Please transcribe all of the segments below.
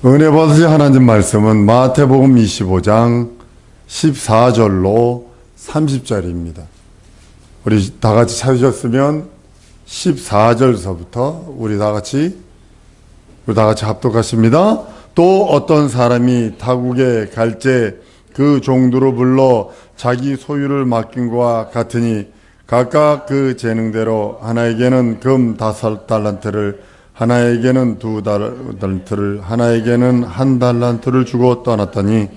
은혜 받으신 하나님 말씀은 마태복음 25장 14절로 30절입니다. 우리 다 같이 찾으셨으면 14절서부터 우리 다 같이 합독하십니다. 또 어떤 사람이 타국에 갈제 그 종들을 불러 자기 소유를 맡긴 것과 같으니 각각 그 재능대로 하나에게는 금 5달란트를, 하나에게는 2달란트를, 하나에게는 1달란트를 주고 떠났더니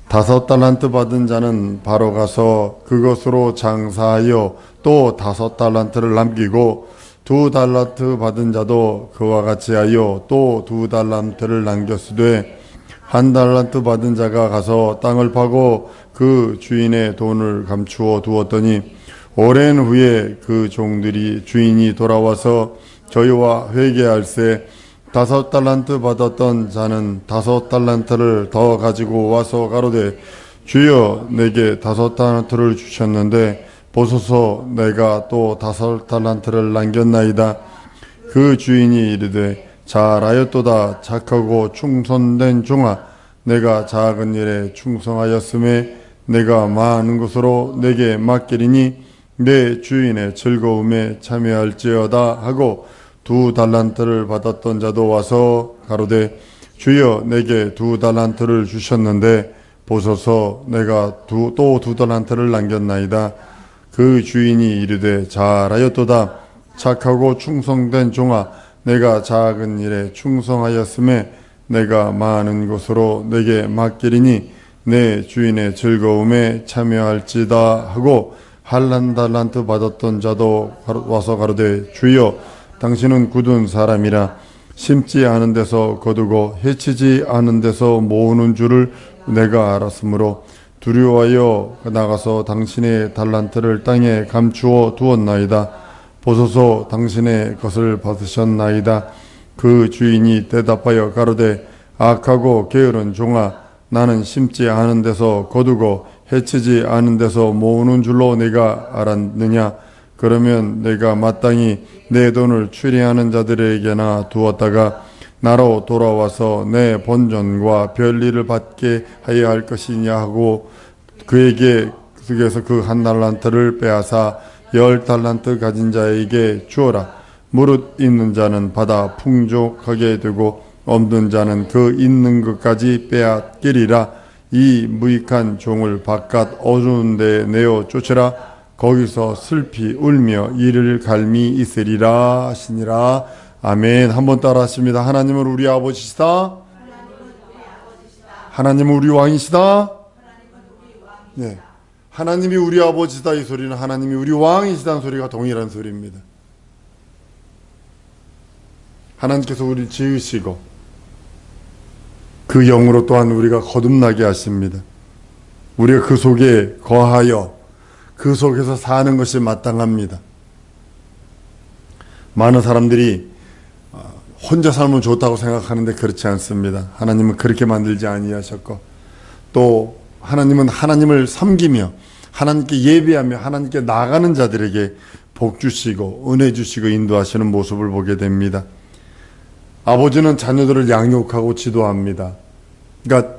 5달란트 받은 자는 바로 가서 그것으로 장사하여 또 5달란트를 남기고 2달란트 받은 자도 그와 같이 하여 또 2달란트를 남겼으되 1달란트 받은 자가 가서 땅을 파고 그 주인의 돈을 감추어 두었더니 오랜 후에 그 종들이 주인이 돌아와서 저희와 회개할세 5달란트 받았던 자는 5달란트를 더 가지고 와서 가로되 주여 내게 5달란트를 주셨는데 보소서 내가 또 5달란트를 남겼나이다. 그 주인이 이르되 잘하였도다 착하고 충성된 종아 내가 작은 일에 충성하였음에 내가 많은 것으로 내게 맡기리니 내 주인의 즐거움에 참여할지어다 하고 2달란트를 받았던 자도 와서 가로되 주여 내게 2달란트를 주셨는데 보소서 내가 또 2달란트를 남겼나이다. 그 주인이 이르되 잘하였도다 착하고 충성된 종아 내가 작은 일에 충성하였음에 내가 많은 것으로 내게 맡기리니 내 주인의 즐거움에 참여할지다 하고 1달란트 받았던 자도 와서 가로되 주여 당신은 굳은 사람이라 심지 않은 데서 거두고 해치지 않은 데서 모으는 줄을 내가 알았으므로 두려워하여 나가서 당신의 달란트를 땅에 감추어 두었나이다. 보소서 당신의 것을 받으셨나이다. 그 주인이 대답하여 가로되 악하고 게으른 종아 나는 심지 않은 데서 거두고 해치지 않은 데서 모으는 줄로 내가 알았느냐. 그러면 내가 마땅히 내 돈을 추리하는 자들에게나 두었다가 나로 돌아와서 내 본전과 별일을 받게 하여야 할 것이냐 하고 그에게 그에서 그 1달란트를 빼앗아 10달란트 가진 자에게 주어라. 무릇 있는 자는 받아 풍족하게 되고 없는 자는 그 있는 것까지 빼앗기리라. 이 무익한 종을 바깥 어두운 데 내어 쫓으라. 거기서 슬피 울며 이를 갈미 있으리라 하시니라. 아멘. 한번 따라 하십니다. 하나님은 우리 아버지시다. 하나님은 우리 왕이시다. 네. 하나님이 우리 아버지시다 이 소리는 하나님이 우리 왕이시다는 소리가 동일한 소리입니다. 하나님께서 우리를 지으시고 그 영으로 또한 우리가 거듭나게 하십니다. 우리가 그 속에 거하여 그 속에서 사는 것이 마땅합니다. 많은 사람들이 혼자 살면 좋다고 생각하는데 그렇지 않습니다. 하나님은 그렇게 만들지 아니하셨고 또 하나님은 하나님을 섬기며 하나님께 예배하며 하나님께 나가는 자들에게 복 주시고 은혜 주시고 인도하시는 모습을 보게 됩니다. 아버지는 자녀들을 양육하고 지도합니다. 그러니까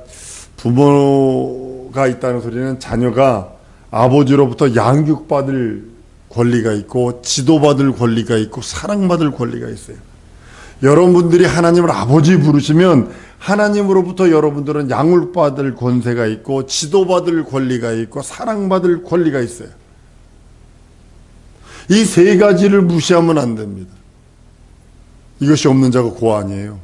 부모가 있다는 소리는 자녀가 아버지로부터 양육받을 권리가 있고 지도받을 권리가 있고 사랑받을 권리가 있어요. 여러분들이 하나님을 아버지 부르시면 하나님으로부터 여러분들은 양육받을 권세가 있고 지도받을 권리가 있고 사랑받을 권리가 있어요. 이 세 가지를 무시하면 안 됩니다. 이것이 없는 자가 고아니에요.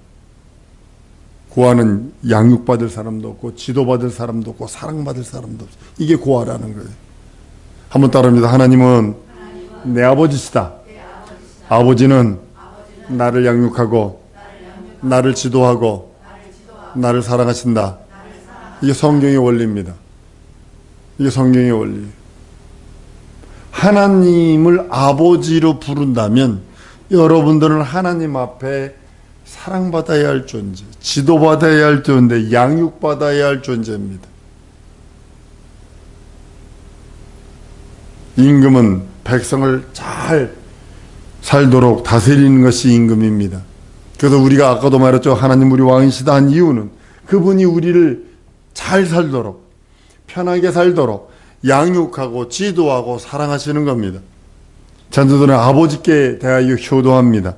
고아는 양육받을 사람도 없고 지도받을 사람도 없고 사랑받을 사람도 없어요. 이게 고아라는 거예요. 한번 따라합니다. 하나님은 내 아버지시다. 아버지는 나를 양육하고 나를 지도하고 나를 사랑하신다. 이게 성경의 원리입니다. 이게 성경의 원리예요. 하나님을 아버지로 부른다면 여러분들은 하나님 앞에 사랑받아야 할 존재, 지도받아야 할 존재, 양육받아야 할 존재입니다. 임금은 백성을 잘 살도록 다스리는 것이 임금입니다. 그래서 우리가 아까도 말했죠. 하나님 우리 왕이시다 한 이유는 그분이 우리를 잘 살도록, 편하게 살도록 양육하고 지도하고 사랑하시는 겁니다. 자녀들은 아버지께 대하여 효도합니다.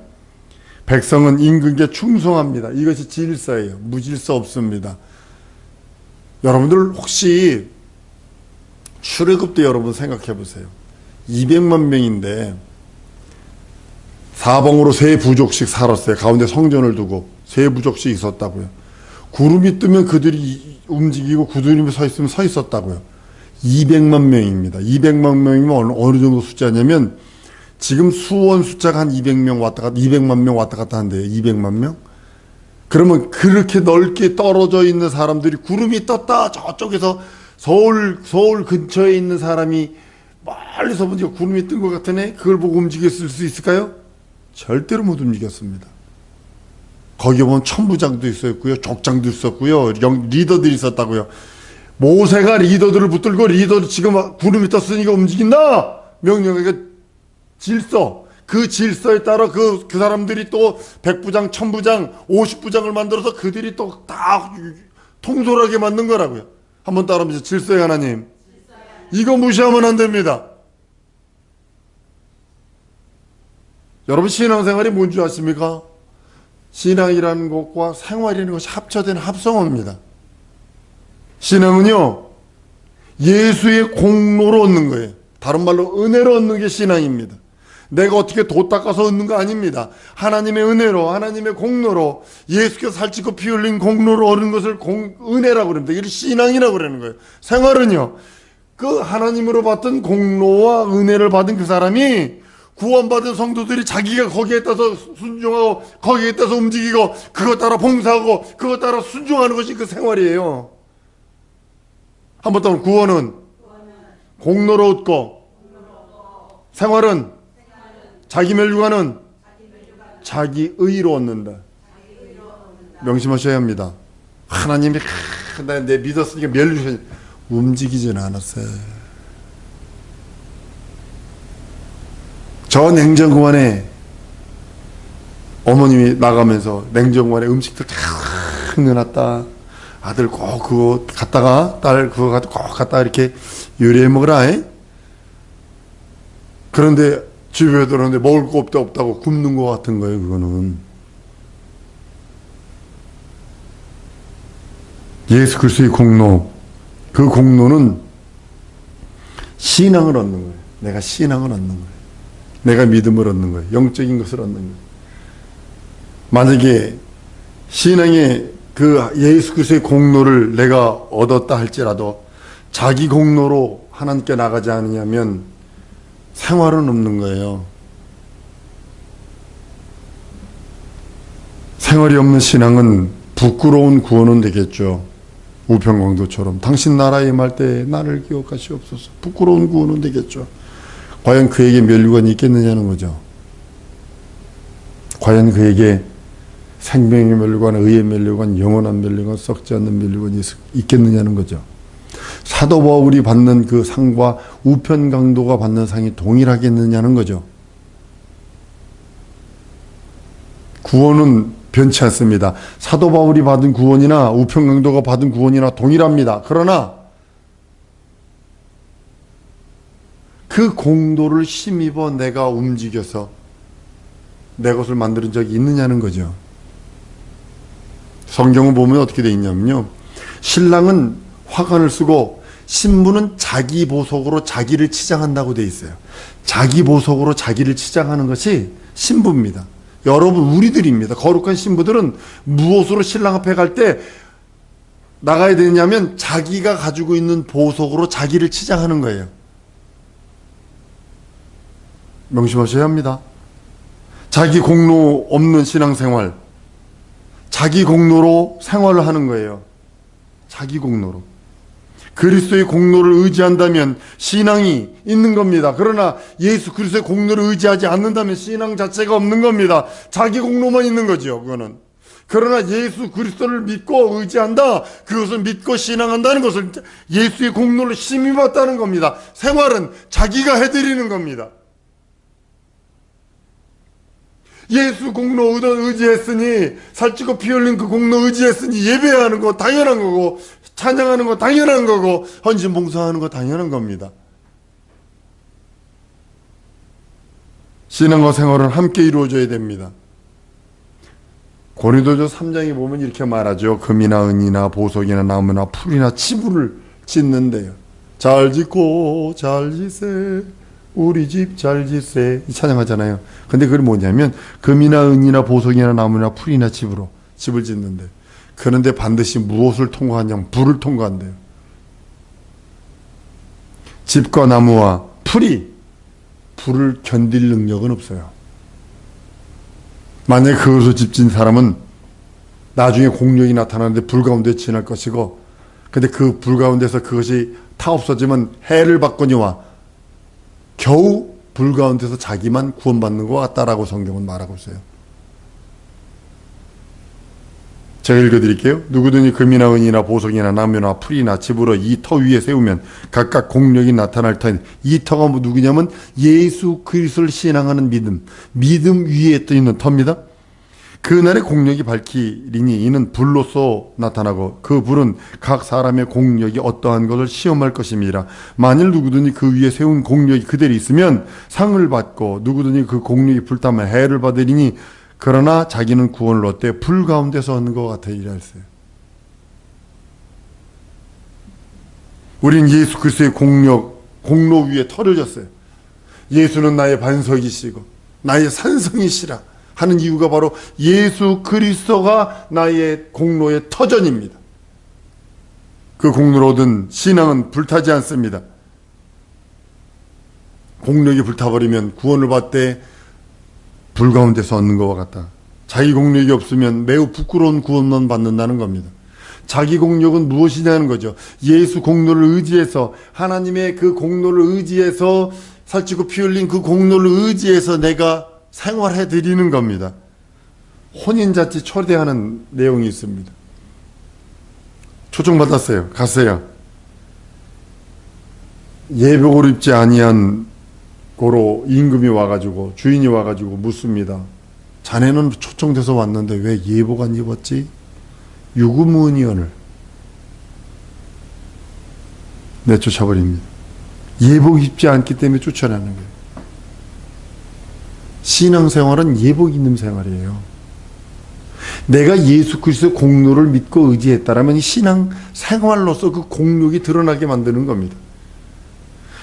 백성은 임금께 충성합니다. 이것이 질서예요. 무질서 없습니다. 여러분들 혹시 출애굽 때 여러분 생각해 보세요. 200만 명인데 사방으로 세 부족씩 살았어요. 가운데 성전을 두고 세 부족씩 있었다고요. 구름이 뜨면 그들이 움직이고 구름이 서 있으면 서 있었다고요. 200만 명입니다. 200만 명이면 어느 정도 숫자냐면 지금 수원 숫자가 한 200명 왔다 갔다 200만 명 왔다 갔다 한대요. 200만 명? 그러면 그렇게 넓게 떨어져 있는 사람들이 구름이 떴다 저쪽에서 서울 근처에 있는 사람이 멀리서 보니까 구름이 뜬 것 같으네. 그걸 보고 움직였을 수 있을까요? 절대로 못 움직였습니다. 거기 보면 천부장도 있었고요. 족장도 있었고요. 리더들이 있었다고요. 모세가 리더들을 붙들고 리더를 지금 구름이 떴으니까 움직인다. 명령에게 질서. 그 질서에 따라 그 사람들이 또 100부장, 1000부장, 50부장을 만들어서 그들이 또 다 통솔하게 만든 거라고요. 한번 따라하면서 질서의 하나님. 이거 무시하면 안 됩니다. 여러분 신앙생활이 뭔지 아십니까? 신앙이라는 것과 생활이라는 것이 합쳐진 합성어입니다. 신앙은요, 예수의 공로로 얻는 거예요. 다른 말로 은혜로 얻는 게 신앙입니다. 내가 어떻게 도 닦아서 얻는 거 아닙니다. 하나님의 은혜로, 하나님의 공로로, 예수께서 살찌고 피 흘린 공로로 얻는 것을 은혜라고 그럽니다. 이걸 신앙이라고 그러는 거예요. 생활은요, 그 하나님으로 받은 공로와 은혜를 받은 그 사람이 구원받은 성도들이 자기가 거기에 따라서 순종하고 거기에 따라서 움직이고 그것 따라 봉사하고 그것 따라 순종하는 것이 그 생활이에요. 한번 더 구원은 공로로 얻고 생활은 자기 멸류관은 자기 의로 얻는다. 명심하셔야 합니다. 하나님이 내 믿었으니까 멸류관 움직이지는 않았어요. 저 냉장고안에 어머님이 나가면서 냉장고안에 음식들 쫙 넣어놨다. 아들 꼭 그거 갖다가 딸 그거 갖다 꼭 갖다가 이렇게 요리해 먹으라. 그런데 집에 들어오는데 먹을 거 없다고 굶는 것 같은 거예요. 그거는 예수 그리스도의 공로. 그 공로는 신앙을 얻는 거예요. 내가 신앙을 얻는 거예요. 내가 믿음을 얻는 거예요. 영적인 것을 얻는 거예요. 만약에 신앙의 그 예수 그리스도의 공로를 내가 얻었다 할지라도 자기 공로로 하나님께 나가지 않으냐면 생활은 없는 거예요. 생활이 없는 신앙은 부끄러운 구원은 되겠죠. 우편광도처럼 당신 나라에 임할 때 나를 기억하시옵소서. 부끄러운 구원은 되겠죠. 과연 그에게 멸류관이 있겠느냐는 거죠. 과연 그에게 생명의 멸류관, 의의 멸류관, 영원한 멸류관, 썩지 않는 멸류관이 있겠느냐는 거죠. 사도 바울이 받는 그 상과 우편강도가 받는 상이 동일하겠느냐는 거죠. 구원은 변치 않습니다. 사도 바울이 받은 구원이나 우편강도가 받은 구원이나 동일합니다. 그러나 그 공도를 힘입어 내가 움직여서 내 것을 만드는 적이 있느냐는 거죠. 성경을 보면 어떻게 되어 있냐면요. 신랑은 화관을 쓰고 신부는 자기 보석으로 자기를 치장한다고 되어 있어요. 자기 보석으로 자기를 치장하는 것이 신부입니다. 여러분 우리들입니다. 거룩한 신부들은 무엇으로 신랑 앞에 갈 때 나가야 되냐면 자기가 가지고 있는 보석으로 자기를 치장하는 거예요. 명심하셔야 합니다. 자기 공로 없는 신앙생활, 자기 공로로 생활을 하는 거예요. 자기 공로로. 그리스도의 공로를 의지한다면 신앙이 있는 겁니다. 그러나 예수 그리스도의 공로를 의지하지 않는다면 신앙 자체가 없는 겁니다. 자기 공로만 있는 거죠. 그거는. 그러나 예수 그리스도를 믿고 의지한다. 그것을 믿고 신앙한다는 것은 예수의 공로를 힘입었다는 겁니다. 생활은 자기가 해드리는 겁니다. 예수 공로 의지했으니, 살찌고 피 흘린 그 공로 의지했으니 예배하는 거 당연한 거고, 찬양하는 거 당연한 거고, 헌신 봉사하는 거 당연한 겁니다. 신앙과 생활은 함께 이루어져야 됩니다. 고린도전서 3장에 보면 이렇게 말하죠. 금이나 은이나 보석이나 나무나 풀이나 치부를 짓는데요. 잘 짓고 잘 짓세, 우리 집 잘 짓세, 이 찬양하잖아요. 근데 그게 뭐냐면 금이나 은이나 보석이나 나무나 풀이나 집으로 집을 짓는데, 그런데 반드시 무엇을 통과하냐면 불을 통과한대요. 집과 나무와 풀이 불을 견딜 능력은 없어요. 만약에 그것을 집진 사람은 나중에 공력이 나타나는데 불 가운데 지날 것이고, 근데 그 불 가운데서 그것이 타 없어지면 해를 받거니와 겨우 불 가운데서 자기만 구원받는 것 같다라고 성경은 말하고 있어요. 제가 읽어드릴게요. 누구든지 금이나 은이나 보석이나 나무나 풀이나 집으로 이 터 위에 세우면 각각 공력이 나타날 터니, 이 터가 누구냐면 예수 그리스도를 신앙하는 믿음 위에 떠 있는 터입니다. 그날의 공력이 밝히리니 이는 불로서 나타나고 그 불은 각 사람의 공력이 어떠한 것을 시험할 것입니다. 만일 누구든지 그 위에 세운 공력이 그대로 있으면 상을 받고, 누구든지 그 공력이 불타면 해를 받으리니 그러나 자기는 구원을 얻되 불 가운데서 얻는 것 같으리라 했어요. 우린 예수 그리스도의 공로 위에 터를 졌어요. 예수는 나의 반석이시고 나의 산성이시라 하는 이유가 바로 예수 그리스도가 나의 공로의 터전입니다. 그 공로로 얻은 신앙은 불타지 않습니다. 공력이 불타버리면 구원을 받되 불 가운데서 얻는 것과 같다. 자기 공력이 없으면 매우 부끄러운 구원만 받는다는 겁니다. 자기 공력은 무엇이냐는 거죠. 예수 공로를 의지해서, 하나님의 그 공로를 의지해서, 살찌고 피 흘린 그 공로를 의지해서 내가 생활해 드리는 겁니다. 혼인잔치 초대하는 내용이 있습니다. 초청받았어요. 갔어요. 예복을 입지 아니한 고로 임금이 와가지고, 주인이 와가지고 묻습니다. 자네는 초청돼서 왔는데 왜 예복 안 입었지? 유구무원이언을 내쫓아버립니다. 예복 입지 않기 때문에 쫓아내는 거예요. 신앙생활은 예복 입는 생활이에요. 내가 예수 그리스도의 공로를 믿고 의지했다라면 신앙생활로서 그 공력이 드러나게 만드는 겁니다.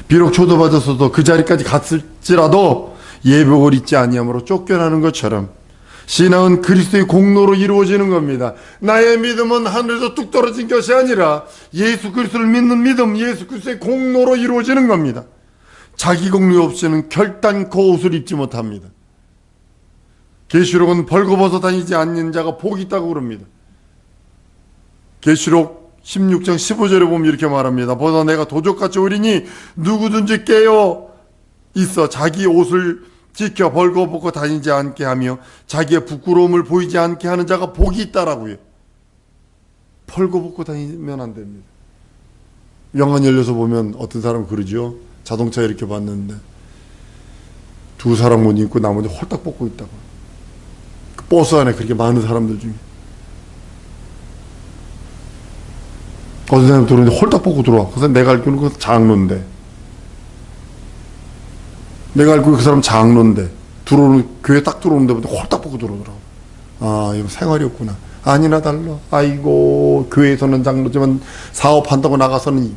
비록 초도받았어도 그 자리까지 갔을지라도 예복을 입지 아니함으로 쫓겨나는 것처럼 신앙은 그리스도의 공로로 이루어지는 겁니다. 나의 믿음은 하늘에서 뚝 떨어진 것이 아니라 예수 그리스도를 믿는 믿음, 예수 그리스도의 공로로 이루어지는 겁니다. 자기 공로 없이는 결단코 옷을 입지 못합니다. 계시록은 벌거벗어 다니지 않는 자가 복이 있다고 그럽니다. 계시록 16장 15절에 보면 이렇게 말합니다. 보다 내가 도적같이 오리니 누구든지 깨어 있어 자기 옷을 지켜 벌거벗고 다니지 않게 하며 자기의 부끄러움을 보이지 않게 하는 자가 복이 있다라고요. 벌거벗고 다니면 안 됩니다. 영안 열려서 보면 어떤 사람은 그러죠. 자동차 이렇게 봤는데 두 사람 옷 입고 나머지 홀딱 벗고 있다고. 그 버스 안에 그렇게 많은 사람들 중에 어떤 사람 들어오는데 홀딱 벗고 들어와. 그래서 내가 알기로는 그 장로인데, 내가 알고 그 사람 장로인데 들어오는, 교회 딱 들어오는 데부터 홀딱 벗고 들어오더라고. 아, 이거 생활이었구나. 아니나 달라. 아이고, 교회에서는 장로지만 사업한다고 나가서는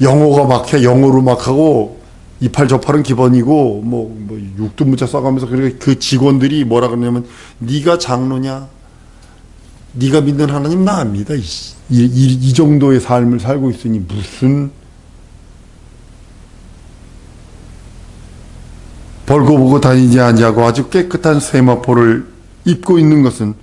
영어가 막해. 영어로 막 하고 이팔 저팔은 기본이고 뭐 육두문자 써가면서, 그러니까 그 직원들이 뭐라 그러냐면 네가 장로냐? 네가 믿는 하나님 나 압니다. 이 정도의 삶을 살고 있으니 무슨 벌거벗고 다니지 아니하고 아주 깨끗한 세마포를 입고 있는 것은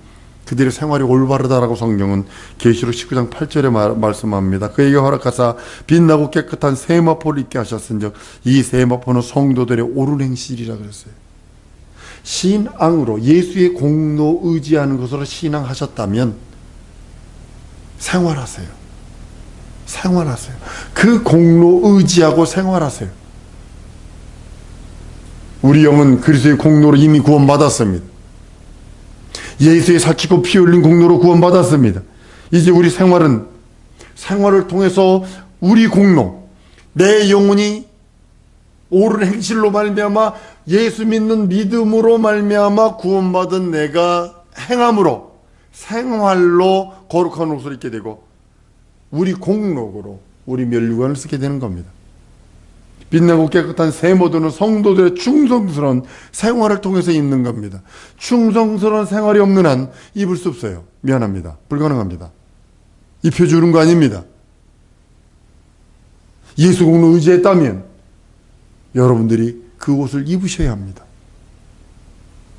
그들의 생활이 올바르다라고 성경은 계시록 19장 8절에 말씀합니다. 그에게 허락하사 빛나고 깨끗한 세마포를 입게 하셨은즉 이 세마포는 성도들의 옳은 행실이라 그랬어요. 신앙으로 예수의 공로 의지하는 것으로 신앙하셨다면 생활하세요. 생활하세요. 그 공로 의지하고 생활하세요. 우리 영은 그리스도의 공로로 이미 구원받았습니다. 예수의 살찌고 피 흘린 공로로 구원받았습니다. 이제 우리 생활을 통해서 우리 공로, 내 영혼이 옳은 행실로 말미암아 예수 믿는 믿음으로 말미암아 구원받은 내가 행함으로 생활로 거룩한 옷을 입게 되고 우리 공로로 우리 면류관을 쓰게 되는 겁니다. 빛나고 깨끗한 새 모드는 성도들의 충성스러운 생활을 통해서 입는 겁니다. 충성스러운 생활이 없는 한 입을 수 없어요. 미안합니다. 불가능합니다. 입혀주는 거 아닙니다. 예수 공로 의지했다면 여러분들이 그 옷을 입으셔야 합니다.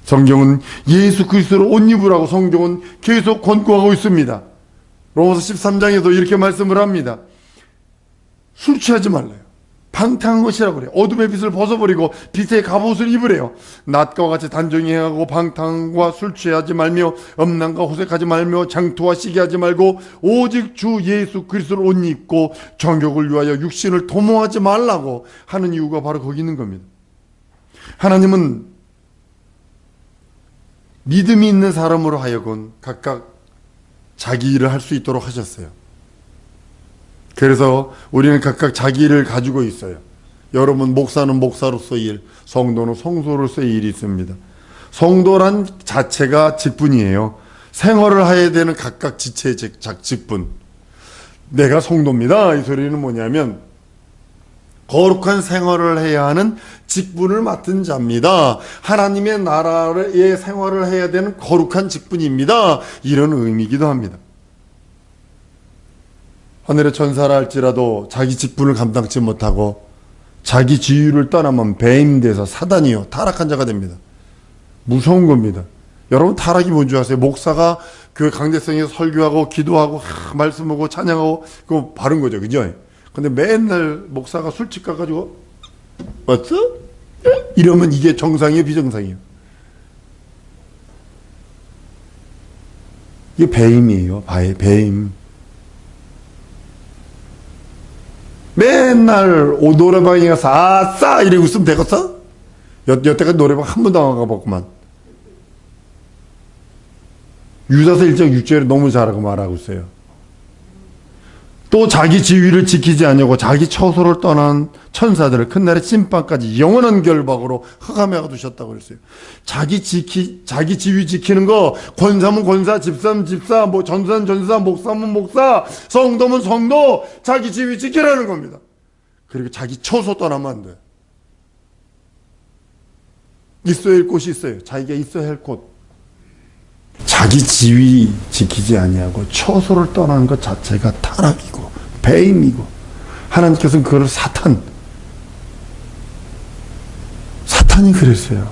성경은 예수 그리스도로 옷 입으라고 성경은 계속 권고하고 있습니다. 로마서 13장에도 이렇게 말씀을 합니다. 술 취하지 말래요. 방탕한 것이라고 그래요. 어둠의 빛을 벗어버리고 빛의 갑옷을 입으래요. 낮과 같이 단정히 행하고 방탕과 술 취하지 말며 음란과 호색하지 말며 장투와 시기하지 말고 오직 주 예수 그리스도를 옷 입고 정욕을 위하여 육신을 도모하지 말라고 하는 이유가 바로 거기 있는 겁니다. 하나님은 믿음이 있는 사람으로 하여금 각각 자기 일을 할 수 있도록 하셨어요. 그래서 우리는 각각 자기 일을 가지고 있어요. 여러분, 목사는 목사로서의 일, 성도는 성도로서의 일이 있습니다. 성도란 자체가 직분이에요. 생활을 해야 되는 각각 지체의 직분. 내가 성도입니다. 이 소리는 뭐냐면 거룩한 생활을 해야 하는 직분을 맡은 자입니다. 하나님의 나라의 생활을 해야 되는 거룩한 직분입니다. 이런 의미이기도 합니다. 하늘의 천사라 할지라도 자기 직분을 감당치 못하고 자기 지위를 떠나면 뱀이 돼서 사단이요 타락한 자가 됩니다. 무서운 겁니다. 여러분, 타락이 뭔지 아세요? 목사가 그 강대성에서 설교하고 기도하고 말씀하고 찬양하고 그거 바른 거죠, 그죠? 근데 맨날 목사가 술집 가가지고 왔어? 이러면 이게 정상이에요, 비정상이에요? 이게 배임이에요. 배임. 맨날 노래방에 가서 아싸 이러고 있으면 되겠어? 여태까지 노래방 한 번도 안 가봤구만. 유다서 1장 6절에 너무 잘하고 말하고 있어요. 또 자기 지위를 지키지 않냐고 자기 처소를 떠난 천사들을 큰날의 심판까지 영원한 결박으로 흑암에 두셨다고 그랬어요. 자기 지위 지키는 거, 권사면 권사, 집사면 집사, 뭐 전사면 전사, 목사면 목사, 성도면 성도, 자기 지위 지키라는 겁니다. 그리고 자기 처소 떠나면 안 돼. 있어야 할 곳이 있어요. 자기가 있어야 할 곳. 자기 지위 지키지 아니하고 처소를 떠나는 것 자체가 타락이고 배임이고, 하나님께서는 그걸 사탄이 그랬어요.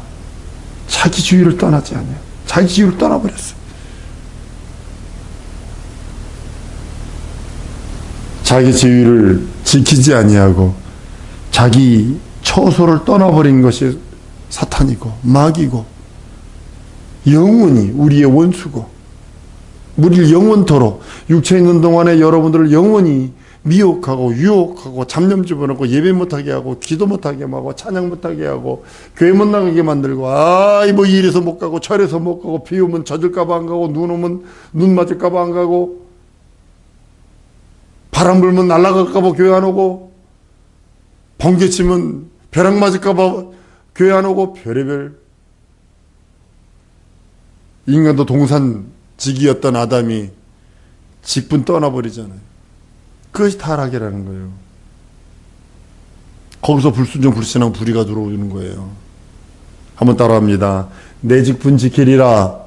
자기 지위를 떠나지 않아요. 자기 지위를 떠나버렸어요. 자기 지위를 지키지 아니하고 자기 처소를 떠나버린 것이 사탄이고 마귀고, 영원히 우리의 원수고, 우리를 영원토록 육체에 있는 동안에 여러분들을 영원히 미혹하고 유혹하고 잡념 집어넣고 예배 못하게 하고 기도 못하게 하고 찬양 못하게 하고 교회 못 나가게 만들고, 뭐 이래서 못 가고 저래서 못 가고, 비 오면 젖을까봐 안 가고, 눈 오면 눈 맞을까봐 안 가고, 바람 불면 날아갈까봐 교회 안 오고, 번개 치면 벼락 맞을까봐 교회 안 오고, 별의별. 인간도 동산지기였던 아담이 직분 떠나버리잖아요. 그것이 타락이라는 거예요. 거기서 불순종 불신앙 불의가 들어오는 거예요. 한번 따라합니다. 내 직분 지키리라.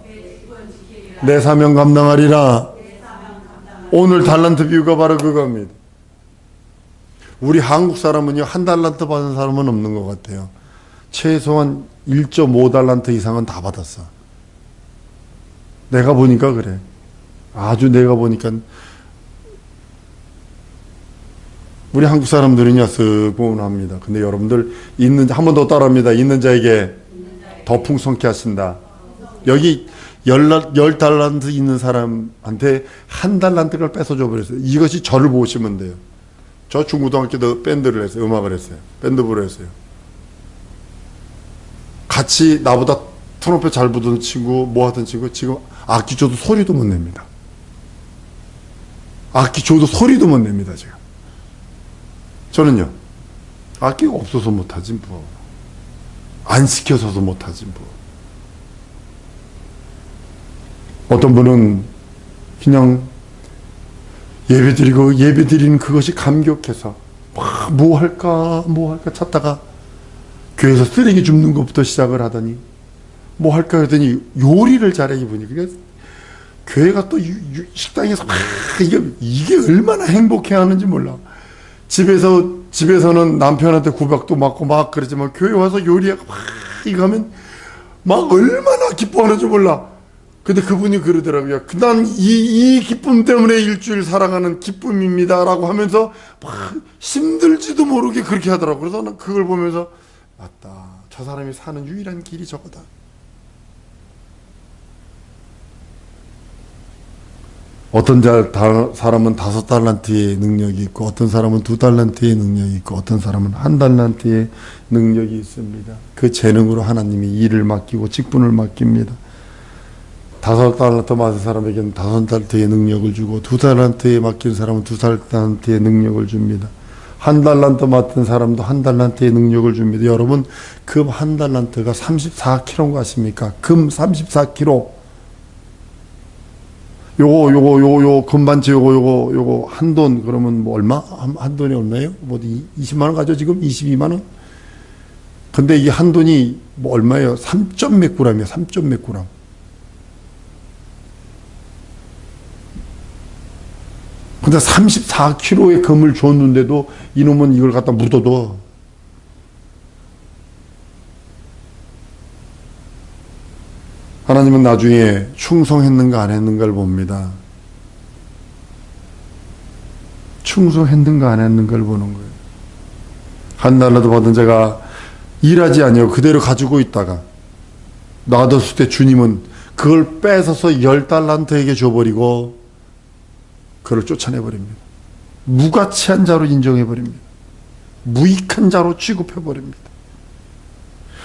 내 사명 감당하리라. 오늘 달란트 비유가 바로 그겁니다. 우리 한국 사람은요, 한 달란트 받은 사람은 없는 것 같아요. 최소한 1.5달란트 이상은 다 받았어. 내가 보니까 그래. 아주 내가 보니까 우리 한국 사람들은요, 쓱보합니다. 근데 여러분들 한 번 더 따라합니다. 있는 자에게 더 풍성케 하신다. 여기 10달란트 있는 사람한테 1달란트를 뺏어줘 버렸어요. 이것이 저를 보시면 돼요. 저 중고등학교 때 밴드를 했어요. 음악을 했어요. 밴드부를 했어요. 같이 나보다 트럼펫 잘 부르는 친구, 뭐 하던 친구, 지금 악기 줘도 소리도 못 냅니다. 악기 줘도 소리도 못 냅니다, 지금. 저는요, 악기가 없어서 못하지, 뭐. 안 시켜서도 못하지, 뭐. 어떤 분은 그냥 예배 드리는 그것이 감격해서, 뭐 할까 찾다가, 교회에서 쓰레기 줍는 것부터 시작을 하더니, 뭐 할까 하더니 요리를 잘해, 이분이. 그러니까 교회가 또 식당에서 이게 얼마나 행복해 하는지 몰라. 집에서는 남편한테 구박도 맞고 막 그러지만 교회 와서 요리하고 막 이거 하면 막 얼마나 기뻐하는지 몰라. 근데 그분이 그러더라고요. 난 이 기쁨 때문에 일주일 살아가는 기쁨입니다 라고 하면서 막 힘들지도 모르게 그렇게 하더라고요. 그래서 난 그걸 보면서 맞다, 저 사람이 사는 유일한 길이 저거다. 어떤 사람은 5달란트의 능력이 있고, 어떤 사람은 2달란트의 능력이 있고, 어떤 사람은 1달란트의 능력이 있습니다. 그 재능으로 하나님이 일을 맡기고 직분을 맡깁니다. 5달란트 맡은 사람에게는 5달란트의 능력을 주고, 2달란트에 맡긴 사람은 2달란트의 능력을 줍니다. 1달란트 맡은 사람도 1달란트의 능력을 줍니다. 여러분, 금 1달란트가 34kg인 아십니까? 금 34kg. 요거 금반지 요거 한돈 그러면 뭐 얼마? 한돈이 얼마예요? 뭐 20만 원 가죠 지금? 22만 원? 근데 이 한돈이 뭐 얼마예요? 3점 몇 g이에요. 3점 몇 g. 근데 34kg의 금을 줬는데도 이놈은 이걸 갖다 묻어둬. 하나님은 나중에 충성했는가 안 했는가를 봅니다. 충성했는가 안 했는가를 보는 거예요. 1달러도 받은 자가 일하지 아니하고 그대로 가지고 있다가 놔뒀을 때 주님은 그걸 뺏어서 10달란트에게 줘버리고 그를 쫓아내버립니다. 무가치한 자로 인정해버립니다. 무익한 자로 취급해버립니다.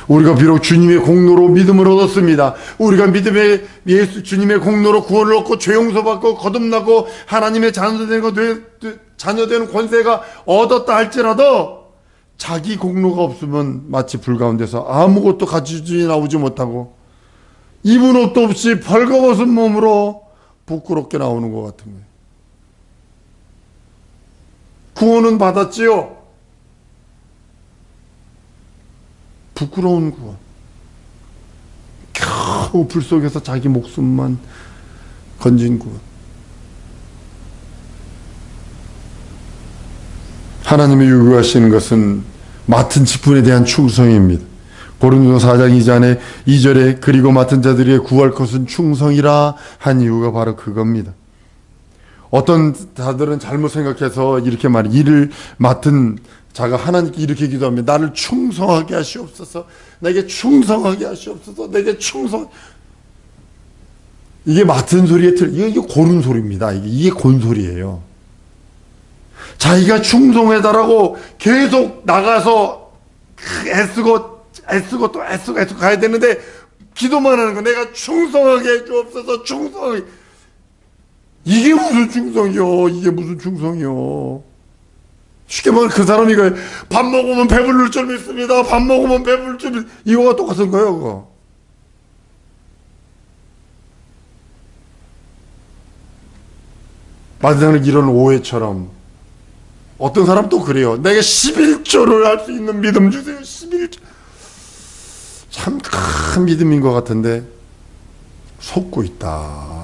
우리가 비록 주님의 공로로 믿음을 얻었습니다. 우리가 믿음의 주님의 공로로 구원을 얻고 죄 용서받고 거듭나고 하나님의 자녀되는 권세가 얻었다 할지라도 자기 공로가 없으면 마치 불 가운데서 아무것도 가지고 나오지 못하고 입은 옷도 없이 벌거벗은 몸으로 부끄럽게 나오는 것 같은 거예요. 구원은 받았지요. 부끄러운 구원. 겨우 불 속에서 자기 목숨만 건진 구원. 하나님이 요구하시는 것은 맡은 직분에 대한 충성입니다. 고린도서 4장 2절에 그리고 맡은 자들에게 구할 것은 충성이라 한 이유가 바로 그겁니다. 어떤 자들은 잘못 생각해서 이렇게 일을 맡은 자가 하나님께 이렇게 기도합니다. 나를 충성하게 하시옵소서. 내게 충성하게 하시옵소서. 내게 충성. 이게 맡은 소리에 이게 고른 소리입니다. 이게 곤소리예요. 자기가 충성해달라고 계속 나가서 애쓰고 또 애쓰고 가야 되는데 기도만 하는 거. 내가 충성하게 해주옵소서. 충성하게. 이게 무슨 충성이요? 이게 무슨 충성이요? 쉽게 말하면 그 사람이 밥 먹으면 배부를 줄 믿습니다. 밥 먹으면 배부를 줄 믿습니다. 이거가 똑같은 거예요, 그거. 마지막에 이런 오해처럼 어떤 사람 또 그래요. 내게 11조를 할 수 있는 믿음 주세요. 11조. 참 큰 믿음인 것 같은데 속고 있다.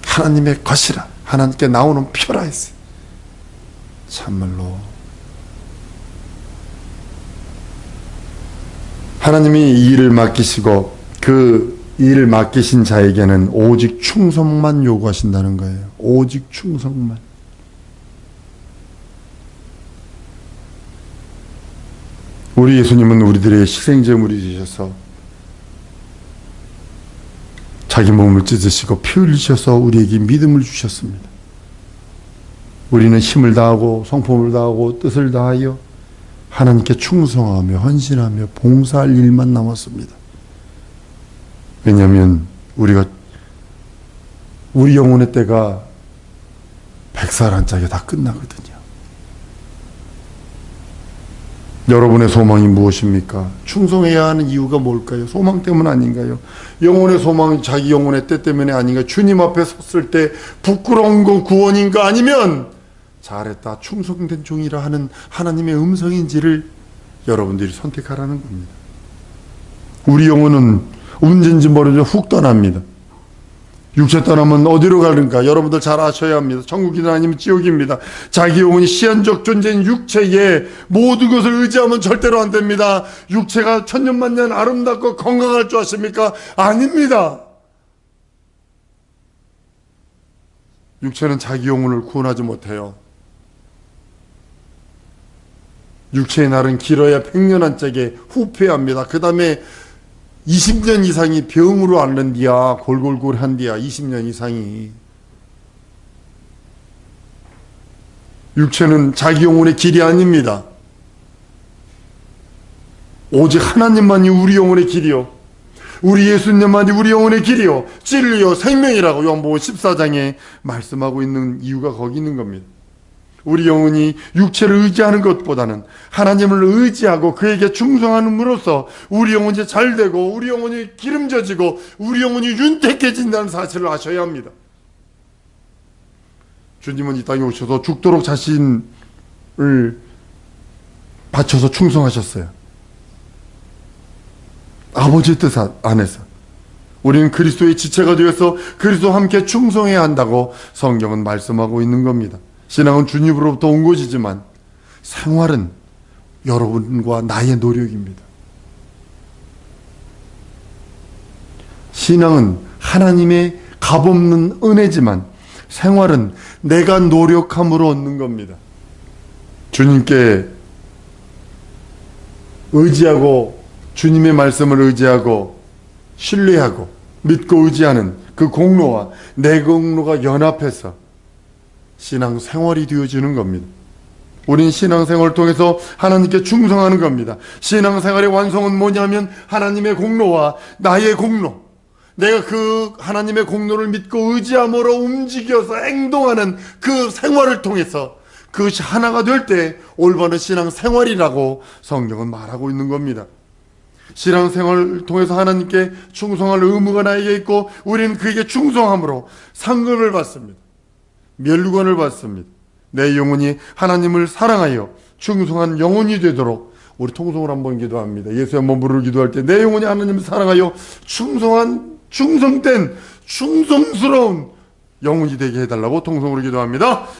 하나님의 것이라. 하나님께 나오는 표라 했어요. 참말로 하나님이 이 일을 맡기시고 그 일을 맡기신 자에게는 오직 충성만 요구하신다는 거예요. 오직 충성만. 우리 예수님은 우리들의 희생제물이 되셔서 자기 몸을 찢으시고 피 흘리셔서 우리에게 믿음을 주셨습니다. 우리는 힘을 다하고 성품을 다하고 뜻을 다하여 하나님께 충성하며 헌신하며 봉사할 일만 남았습니다. 왜냐하면 우리 영혼의 때가 100살 한짝에 다 끝나거든요. 여러분의 소망이 무엇입니까? 충성해야 하는 이유가 뭘까요? 소망 때문 아닌가요? 영혼의 소망이 자기 영혼의 때 때문에 아닌가? 주님 앞에 섰을 때 부끄러운 거 구원인가? 아니면 잘했다, 충성된 종이라 하는 하나님의 음성인지를 여러분들이 선택하라는 겁니다. 우리 영혼은 언젠지 모르죠. 훅 떠납니다. 육체 떠나면 어디로 가는가? 여러분들 잘 아셔야 합니다. 천국이든 아니면 지옥입니다. 자기 영혼이 시한적 존재인 육체에 모든 것을 의지하면 절대로 안 됩니다. 육체가 천년만년 아름답고 건강할 줄 아십니까? 아닙니다. 육체는 자기 영혼을 구원하지 못해요. 육체의 날은 길어야 100년 한짝에 후퇴합니다. 그 다음에 20년 이상이 병으로 앓는디야, 골골골한디야. 20년 이상이. 육체는 자기 영혼의 길이 아닙니다. 오직 하나님만이 우리 영혼의 길이요, 우리 예수님만이 우리 영혼의 길이요, 진리요, 생명이라고 요한복음 14장에 말씀하고 있는 이유가 거기 있는 겁니다. 우리 영혼이 육체를 의지하는 것보다는 하나님을 의지하고 그에게 충성함으로써 우리 영혼이 잘되고 우리 영혼이 기름져지고 우리 영혼이 윤택해진다는 사실을 아셔야 합니다. 주님은 이 땅에 오셔서 죽도록 자신을 바쳐서 충성하셨어요. 아버지의 뜻 안에서 우리는 그리스도의 지체가 되어서 그리스도와 함께 충성해야 한다고 성경은 말씀하고 있는 겁니다. 신앙은 주님으로부터 온 것이지만 생활은 여러분과 나의 노력입니다. 신앙은 하나님의 값없는 은혜지만 생활은 내가 노력함으로 얻는 겁니다. 주님께 의지하고 주님의 말씀을 의지하고 신뢰하고 믿고 의지하는 그 공로와 내 공로가 연합해서 신앙생활이 되어지는 겁니다. 우린 신앙생활을 통해서 하나님께 충성하는 겁니다. 신앙생활의 완성은 뭐냐면 하나님의 공로와 나의 공로, 내가 그 하나님의 공로를 믿고 의지함으로 움직여서 행동하는 그 생활을 통해서 그것이 하나가 될 때 올바른 신앙생활이라고 성경은 말하고 있는 겁니다. 신앙생활을 통해서 하나님께 충성할 의무가 나에게 있고 우리는 그에게 충성함으로 상급을 받습니다. 멸관을 받습니다. 내 영혼이 하나님을 사랑하여 충성한 영혼이 되도록 우리 통성을 한번 기도합니다. 예수 한번 부르러 기도할 때 내 영혼이 하나님을 사랑하여 충성된 충성스러운 영혼이 되게 해달라고 통성으로 기도합니다.